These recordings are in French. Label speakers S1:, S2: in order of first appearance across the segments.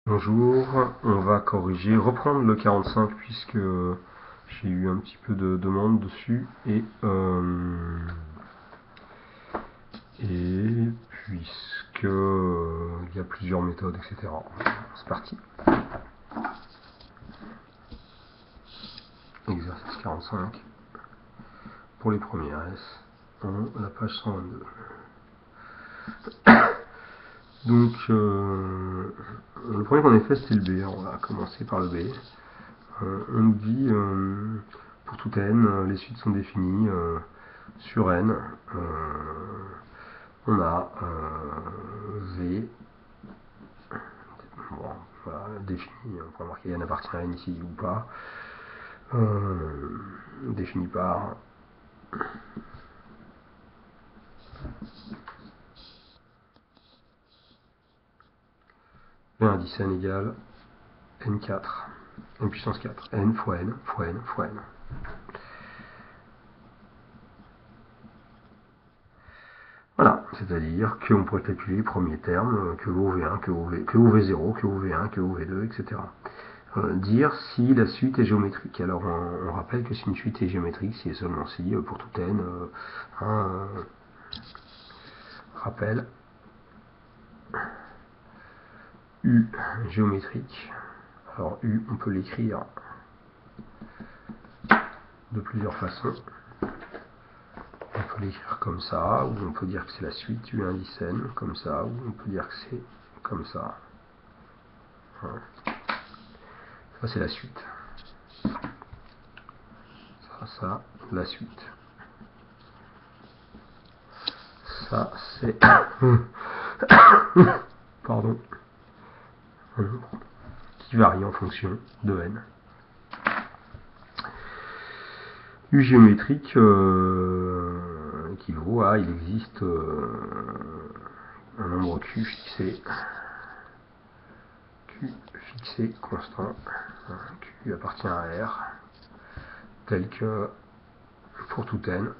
S1: Bonjour, on va corriger, reprendre le 45 puisque j'ai eu un petit peu de demande dessus et puisque il y a plusieurs méthodes, etc. C'est parti. Exercice 45 pour les premières S, la page 122. Donc le premier qu'on ait fait c'était le B, on va commencer par le B. On nous dit pour tout n, les suites sont définies sur n. On a V, bon, voilà, défini, on peut marquer n appartient à n ici ou pas, défini par V indice n égale n4, n puissance 4, n fois n fois n fois n. Voilà, c'est-à-dire qu'on pourrait calculer les premiers termes, que OV1, que OV0, que OV1, que OV2, etc. Dire si la suite est géométrique. Alors on rappelle que si une suite est géométrique, si et seulement si, pour tout n, rappel, U géométrique. Alors U, on peut l'écrire de plusieurs façons. On peut l'écrire comme ça, ou on peut dire que c'est la suite U indice n, comme ça, ou on peut dire que c'est comme ça. Voilà. Ça c'est la suite. Ça, la suite. Ça c'est... Pardon. Qui varie en fonction de n. U géométrique équivaut à, il existe un nombre Q fixé constant, Q appartient à R, tel que pour tout n,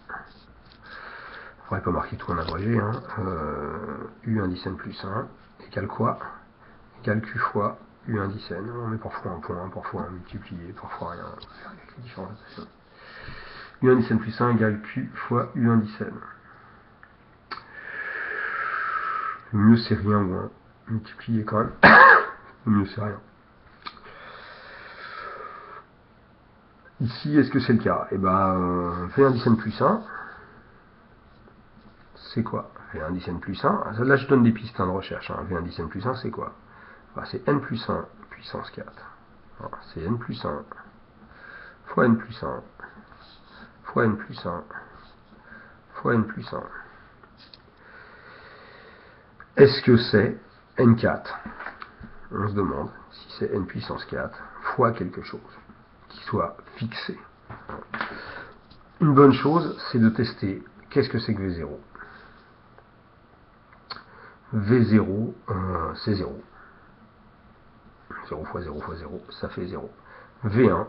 S1: il ne faudrait pas marquer tout en abrégé, U indice n plus 1 égale quoi? Égale Q fois U indice n, on met parfois un point, parfois un multiplié, parfois rien, on peut faire avec les différenciations. U indice n plus 1 égale Q fois U indice n. Le mieux c'est rien ou 1, multiplier quand même, le mieux c'est rien. Ici, est-ce que c'est le cas? Eh ben, V indice n plus 1, c'est quoi? V indice n plus 1, là je donne des pistes de recherche, V indice n plus 1 c'est quoi? Bah, c'est n plus 1 puissance 4. C'est n plus 1 fois n plus 1 fois n plus 1 fois n plus 1. Est-ce que c'est n4? On se demande si c'est n puissance 4 fois quelque chose qui soit fixé. Une bonne chose, c'est de tester qu'est-ce que c'est que V0. V0, c'est 0. 0 fois 0 fois 0, ça fait 0. V1,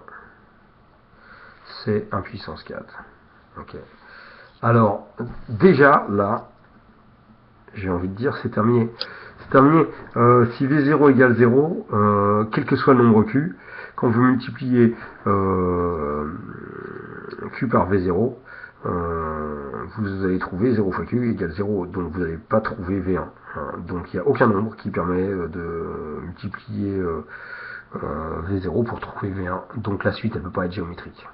S1: c'est 1 puissance 4. Ok. Alors, déjà, là, j'ai envie de dire, c'est terminé. C'est terminé. Si V0 égale 0, quel que soit le nombre Q, quand vous multipliez Q par V0, vous allez trouver 0 fois Q égale 0, donc vous n'allez pas trouver V1. Donc il n'y a aucun nombre qui permet de multiplier V0 pour trouver V1. Donc la suite, elle ne peut pas être géométrique.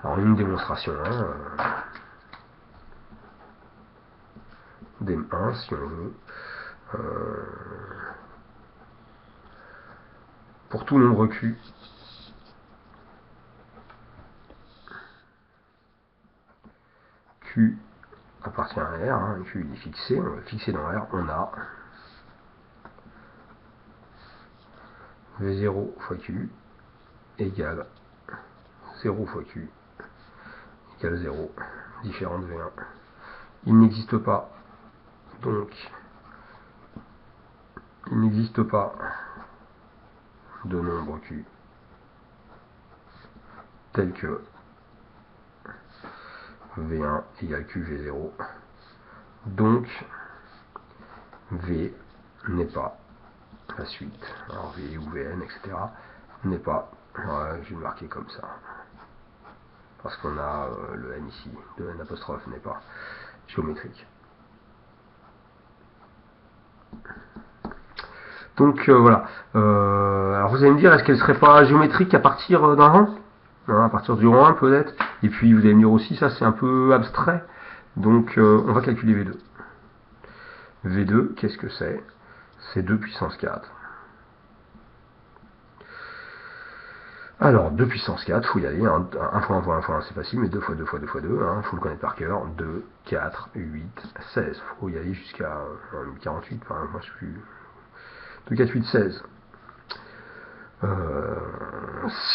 S1: Alors une démonstration, DEM1 si on veut. Pour tout nombre Q, Q appartient à R, Q est fixé, on va fixer dans R, on a V0 fois Q égale 0 fois Q égale 0, différent de V1. Il n'existe pas, donc, il n'existe pas de nombre Q tel que V1 égale QV0. Donc, V n'est pas la suite. Alors V ou Vn, etc. n'est pas. Ouais, je vais le marquer comme ça. Parce qu'on a le n ici, de n apostrophe n'est pas géométrique. Donc voilà. Alors vous allez me dire, est-ce qu'elle serait pas géométrique à partir d'un rang, hein, à partir du rang 1 peut-être. Et puis vous allez me dire aussi, ça c'est un peu abstrait. Donc on va calculer V2. V2, qu'est-ce que c'est? C'est 2 puissance 4. Alors, 2 puissance 4, il faut y aller, 1 fois 1 fois 1 fois 1, c'est facile, mais 2 fois 2 fois 2 fois 2, il faut le connaître par cœur, 2, 4, 8, 16, il faut y aller jusqu'à 48, enfin, moi je suis plus... 2, 4, 8, 16.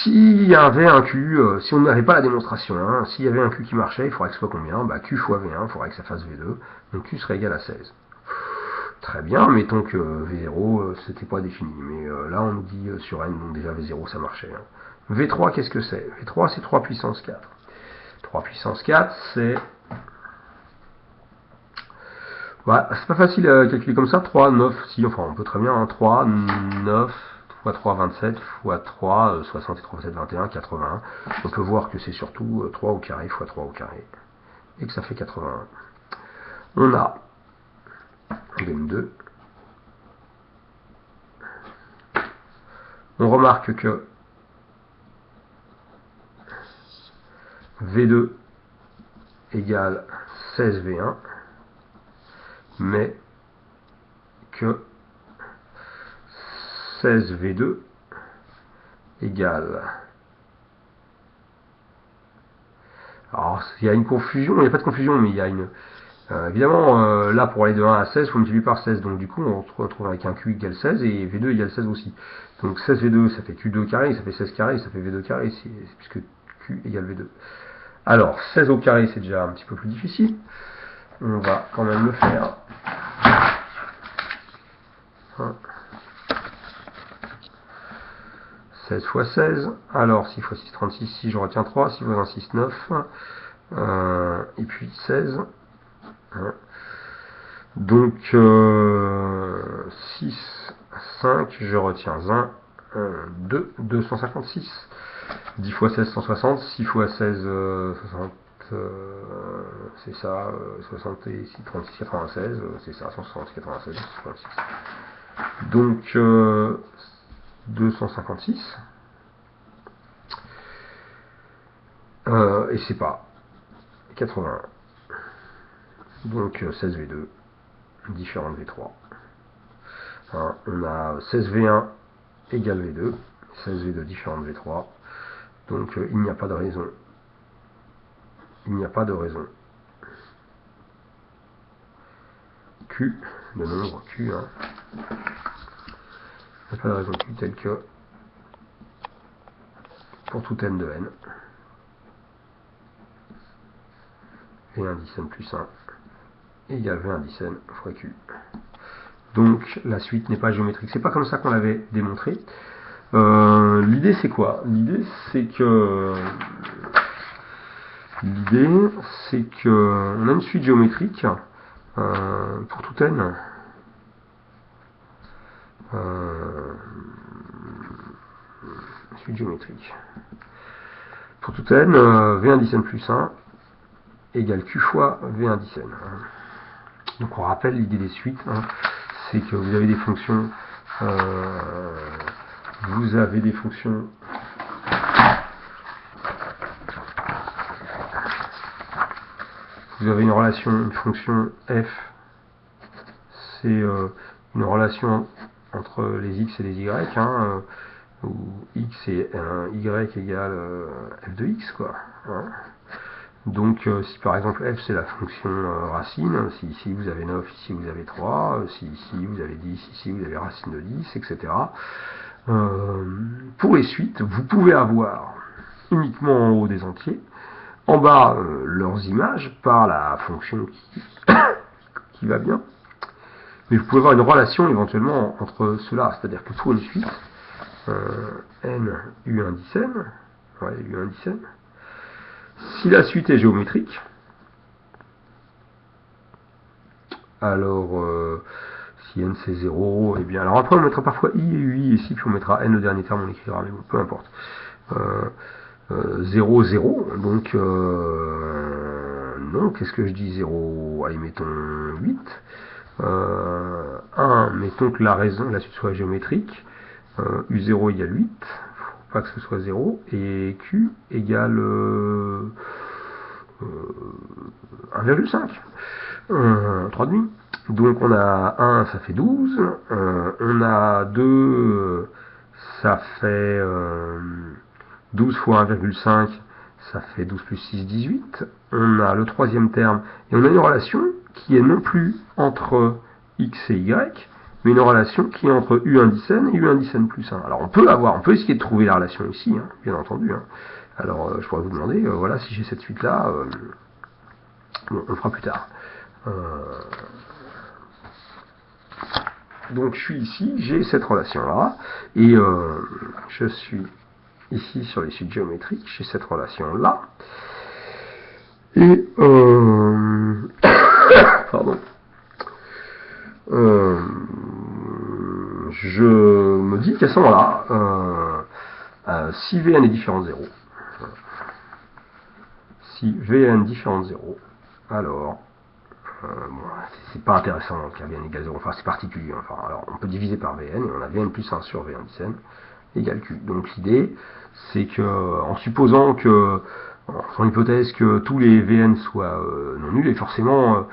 S1: S'il y avait un Q, si on n'avait pas la démonstration, hein, s'il y avait un Q qui marchait, il faudrait que ce soit combien? Bah, Q fois V1, il faudrait que ça fasse V2, donc Q serait égal à 16. Très bien, mettons que V0, c'était pas défini, mais là on nous dit sur N, donc déjà V0 ça marchait. Hein. V3, qu'est-ce que c'est? V3, c'est 3 puissance 4. 3 puissance 4, c'est... Ouais, c'est pas facile à calculer comme ça. 3, 9, si, enfin on peut très bien. Hein, 3, 9, fois 3, 27, fois 3, 60 et 3 fois 7, 21, 81. On peut voir que c'est surtout 3 au carré fois 3 au carré. Et que ça fait 81. On a gamme 2. On remarque que V2 égale 16V1, mais que 16V2 égale... Alors, il y a une confusion, il n'y a pas de confusion, mais il y a une... évidemment, là, pour aller de 1 à 16, il faut multiplier par 16. Donc, du coup, on se retrouve avec un Q égale 16 et V2 égale 16 aussi. Donc, 16V2, ça fait Q2 carré, ça fait 16 carré, ça fait V2 carré, puisque Q égale V2. Alors, 16 au carré, c'est déjà un petit peu plus difficile. On va quand même le faire. 16 fois 16. Alors, 6 fois 6, 36. Si je retiens 3, 6 fois 1, 6, 9. Et puis 16. Donc, 6, 5, je retiens 1, 2, 256. 10 fois 16, 160. 6 fois 16, 60. C'est ça, 66, 36, 96, c'est ça, 160, 96, 166. Donc, 256. Et c'est pas 81. Donc, 16V2, différent de V3. Hein, on a 16V1 égale V2, 16V2 différent de V3. Donc, il n'y a pas de raison. Il n'y a pas de raison. Q, le nombre Q, hein. Il n'y a pas de raison Q tel que pour tout n de n, V1 10 n plus 1 égale V1 10 n fois Q. Donc la suite n'est pas géométrique. C'est pas comme ça qu'on l'avait démontré. L'idée c'est quoi? L'idée c'est que on a une suite géométrique pour tout n. Suite géométrique. Pour tout n, V1 10 n plus 1 égale Q fois V1 10 n. Donc on rappelle l'idée des suites, hein, c'est que vous avez des fonctions, vous avez une relation, une fonction f, c'est une relation entre les x et les y, hein, où x et y égale f de x, quoi. Hein. Donc si par exemple f c'est la fonction racine, si ici vous avez 9, ici vous avez 3, si ici vous avez 10, ici vous avez racine de 10, etc. Pour les suites, vous pouvez avoir uniquement en haut des entiers, en bas leurs images par la fonction qui va bien, mais vous pouvez avoir une relation éventuellement entre cela, c'est-à-dire que pour une suite, n u1 10 n, ouais, u1 10 n, si la suite est géométrique, alors Si n c'est 0, et bien alors après on mettra parfois i et ui ici, puis on mettra n le dernier terme, on écrira, mais bon, peu importe. 0, 0, donc non, qu'est-ce que je dis 0, allez mettons 8. 1, mettons que la suite soit géométrique, U0 égale 8, faut pas que ce soit 0, et Q égale 1,5, 3,5. Donc on a 1, ça fait 12, on a 2, ça fait 12 fois 1,5, ça fait 12 plus 6, 18. On a le troisième terme, et on a une relation qui est non plus entre x et y, mais une relation qui est entre u indice n et u indice n plus 1. Alors on peut essayer de trouver la relation ici, hein, bien entendu. Hein. Alors je pourrais vous demander, voilà, si j'ai cette suite-là, bon, on le fera plus tard. Donc je suis ici, j'ai cette relation-là, et je suis ici sur les suites géométriques, j'ai cette relation-là, et pardon, je me dis qu'à ce moment-là, si Vn est différent de 0, si Vn différent de 0, alors bon, c'est pas intéressant qu'un Vn égale 0, enfin c'est particulier, enfin, alors on peut diviser par Vn, et on a Vn plus 1 sur V indice n égale Q. Donc l'idée, c'est que, en supposant que, en hypothèse que tous les Vn soient non nuls, et forcément,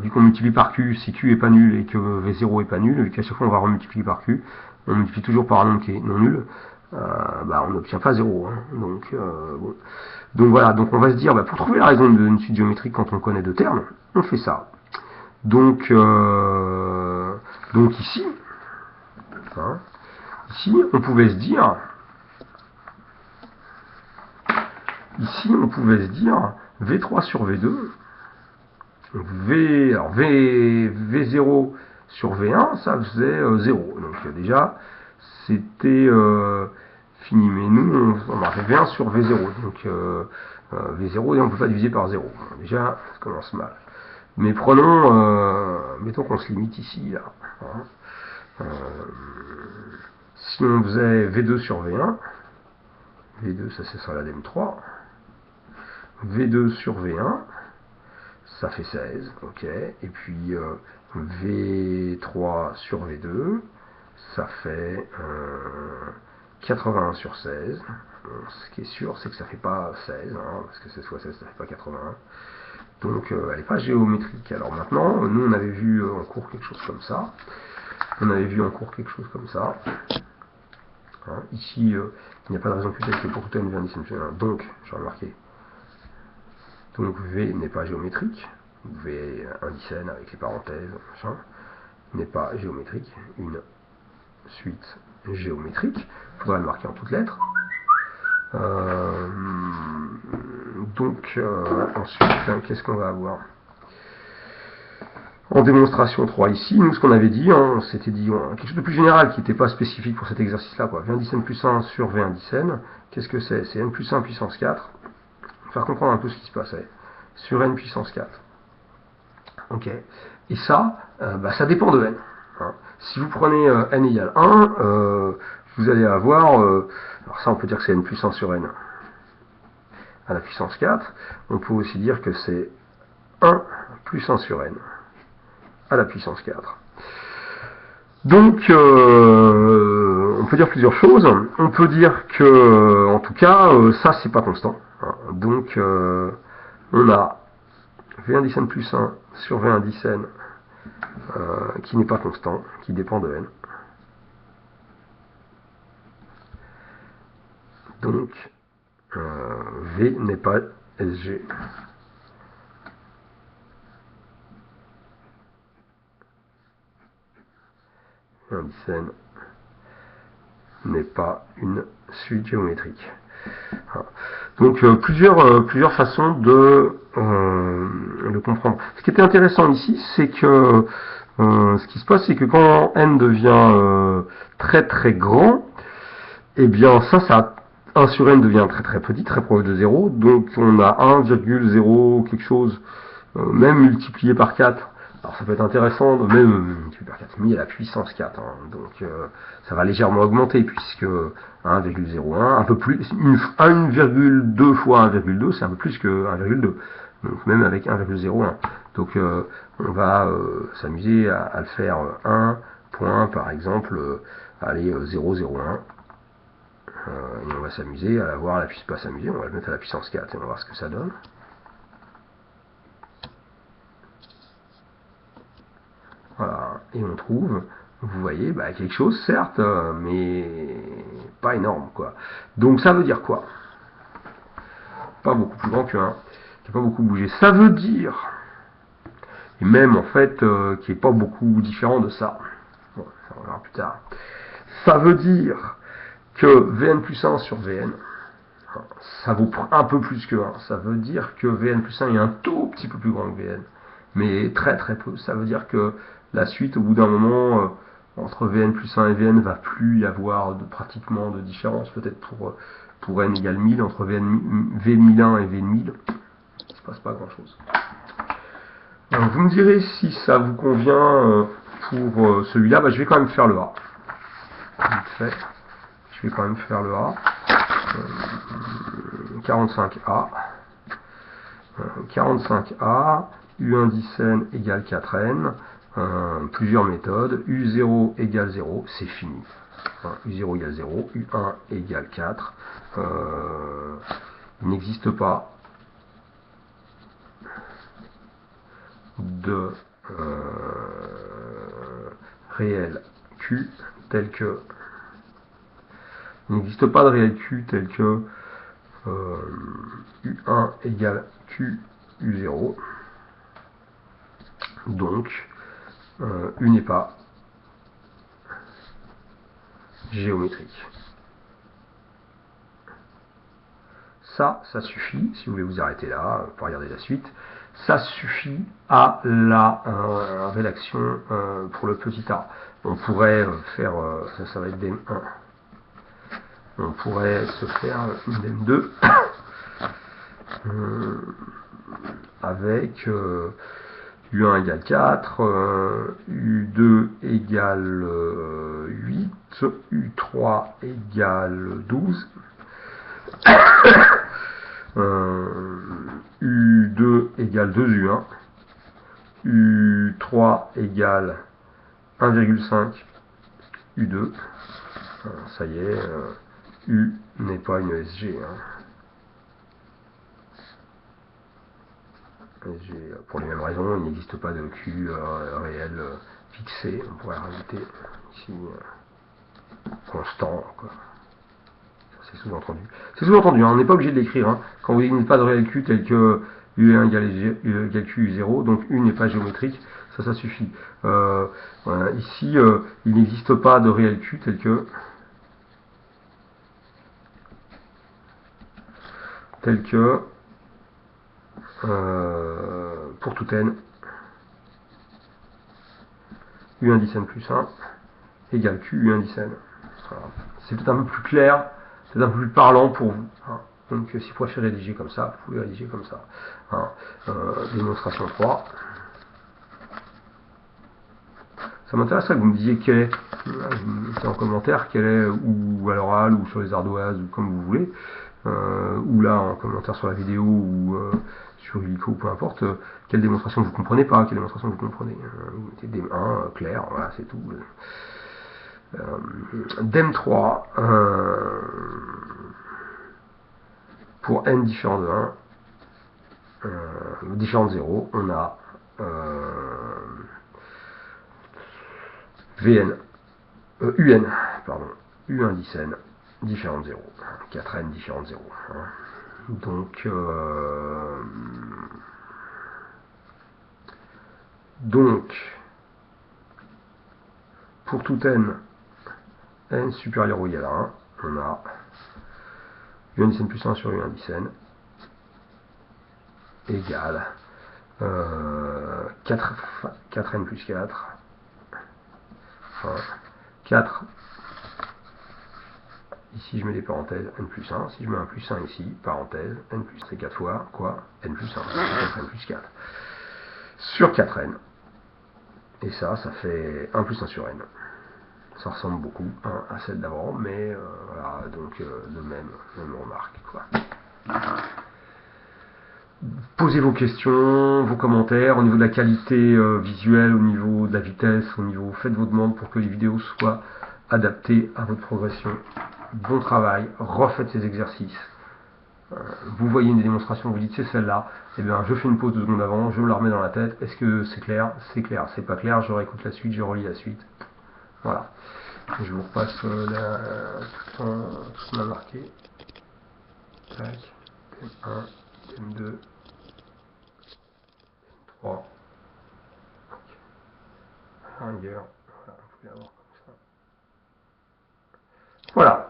S1: vu qu'on multiplie par Q, si Q est pas nul et que V0 est pas nul, vu qu'à chaque fois on va remultiplier par Q, on multiplie toujours par un nombre qui est non nul, bah, on n'obtient pas 0. Hein. Donc, bon. Donc voilà, donc on va se dire, bah, pour trouver la raison d'une suite géométrique quand on connaît deux termes, on fait ça. Donc ici, hein, ici, on pouvait se dire, V3 sur V2, V0 sur V1, ça faisait 0. Donc déjà, c'était fini. Mais nous, on a fait V1 sur V0. Donc V0, et on ne peut pas diviser par 0. Déjà, ça commence mal. Mais prenons, mettons qu'on se limite ici, là. Hein. Si on faisait V2 sur V1, V2, ça c'est sur la DEM3, V2 sur V1, ça fait 16, ok, et puis V3 sur V2, ça fait 81 sur 16, bon, ce qui est sûr, c'est que ça fait pas 16, hein, parce que 16 fois 16, ça fait pas 81, donc elle n'est pas géométrique. Alors maintenant, nous on avait vu en cours quelque chose comme ça, Hein, ici, il n'y a pas de raison plus que pour tout n v donc, j'ai remarqué, donc V n'est pas géométrique, V indice n avec les parenthèses, machin, n'est pas géométrique, une suite géométrique, il faudra le marquer en toutes lettres. Donc, ensuite, qu'est-ce qu'on va avoir? En démonstration 3 ici, nous ce qu'on avait dit, on s'était dit quelque chose de plus général qui n'était pas spécifique pour cet exercice-là, quoi. V indice n plus 1 sur V indice n, qu'est-ce que c'est? C'est n plus 1 puissance 4, faire comprendre un peu ce qui se passait, sur n puissance 4. Ok. Et ça, bah, ça dépend de n. Hein. Si vous prenez n égale 1, vous allez avoir, alors ça on peut dire que c'est n plus 1 sur n à la puissance 4, on peut aussi dire que c'est 1 plus 1 sur n à la puissance 4. Donc, on peut dire plusieurs choses. On peut dire que, en tout cas, ça, c'est pas constant. Hein. Donc, on a V indice n plus 1 sur V indice n qui n'est pas constant, qui dépend de n. Donc, V n'est pas SG. Indice n n'est pas une suite géométrique. Donc plusieurs façons de le comprendre. Ce qui était intéressant ici, c'est que ce qui se passe, c'est que quand n devient très très grand, eh bien ça 1 sur n devient très très petit, très proche de 0, donc on a 1,0 quelque chose, même multiplié par 4, Alors ça peut être intéressant de même multiplier par 4000 à la puissance 4, hein. Donc ça va légèrement augmenter puisque 1,01, un peu plus, 1,2 fois 1,2 c'est un peu plus que 1,2. Donc même avec 1,01. Donc on va s'amuser à le faire 1 point par exemple, allez 0,01. Et on va s'amuser à l'avoir à la puissance, pas s'amuser, on va le mettre à la puissance 4 et on va voir ce que ça donne. Voilà, et on trouve, vous voyez, quelque chose certes, mais pas énorme quoi. Donc ça veut dire quoi? Pas beaucoup plus grand que 1, qui n'a pas beaucoup bougé. Ça veut dire, et même en fait, qui n'est pas beaucoup différent de ça. Bon, ça on verra plus tard. Ça veut dire que Vn plus 1 sur Vn, ça vaut un peu plus que 1. Ça veut dire que Vn plus 1 est un tout petit peu plus grand que Vn. Mais très très peu. Ça veut dire que la suite, au bout d'un moment, entre Vn plus 1 et Vn, va plus y avoir pratiquement de différence. Peut-être pour n égale 1000, entre Vn1001 et Vn1000, il ne se passe pas grand chose. Alors, vous me direz si ça vous convient pour celui-là. Je vais quand même faire le A. Vite fait. Je vais quand même faire le A. 45A. 45A. U1 10n égale 4n. Plusieurs méthodes. U0 égale 0. C'est fini. U0 égale 0. U1 égale 4. Il n'existe pas de réel Q tel que il n'existe pas de réel Q tel que U1 égale Q U0. Donc U n'est pas géométrique. Ça suffit, si vous voulez vous arrêter là, pour regarder la suite, ça suffit à la rédaction pour le petit a. On pourrait faire, ça va être DEM1. On pourrait se faire une DEM2 avec U1 égale 4, U2 égale 8, U3 égale 12, U2 égale 2U1, U3 égale 1,5 U2. Ça y est, U n'est pas une SG. Pour les mêmes raisons, il n'existe pas de Q réel fixé. On pourrait rajouter ici constant. C'est sous-entendu. C'est sous-entendu, on n'est pas obligé de l'écrire. Quand vous dites qu'il n'y a pas de réel Q tel que U1 égale Q U0, donc U n'est pas géométrique, ça suffit. Voilà. Ici, il n'existe pas de réel Q tel que pour tout n, U1 10n plus 1 égale Q U1 10n. Voilà. C'est peut-être un peu plus clair, peut-être un peu plus parlant pour vous. Donc si vous préférez rédiger comme ça, vous pouvez rédiger comme ça. Démonstration 3. Ça m'intéresserait que vous me disiez quel est, vous mettez en commentaire quel est, ou à l'oral, ou sur les ardoises, ou comme vous voulez, ou là en commentaire sur la vidéo, ou sur Illico, ou peu importe, quelle démonstration vous comprenez pas, quelle démonstration vous comprenez. Vous mettez DEM1, clair, voilà, c'est tout. DEM3, pour n différent de 1, différent de 0, on a Vn, Un, pardon, U1 10n différent de 0, 4n différent de 0. Donc, pour tout n supérieur ou égal à 1, on a U1 10n plus 1 sur U1 10n égale 4n plus 4, 4, ici je mets des parenthèses, n plus 1, si je mets un plus 1 ici, parenthèse, n plus 1, c'est 4 fois, quoi, n plus 1, 4n plus 4, sur 4n, Et ça fait 1 plus 1 sur n. Ça ressemble beaucoup à celle d'avant, mais voilà, donc même remarque, quoi. Posez vos questions, vos commentaires, au niveau de la qualité visuelle, au niveau de la vitesse, au niveau, faites vos demandes pour que les vidéos soient adaptées à votre progression. Bon travail, refaites ces exercices. Vous voyez une démonstration, vous dites c'est celle-là, et bien je fais une pause 2 secondes avant, je me la remets dans la tête, est-ce que c'est clair? C'est clair, c'est pas clair, je réécoute la suite, je relis la suite. Voilà. Je vous repasse tout ce qu'on a marqué. Tac, thème 1, thème 2, 3, longueur, voilà, vous pouvez avoir comme ça. Voilà.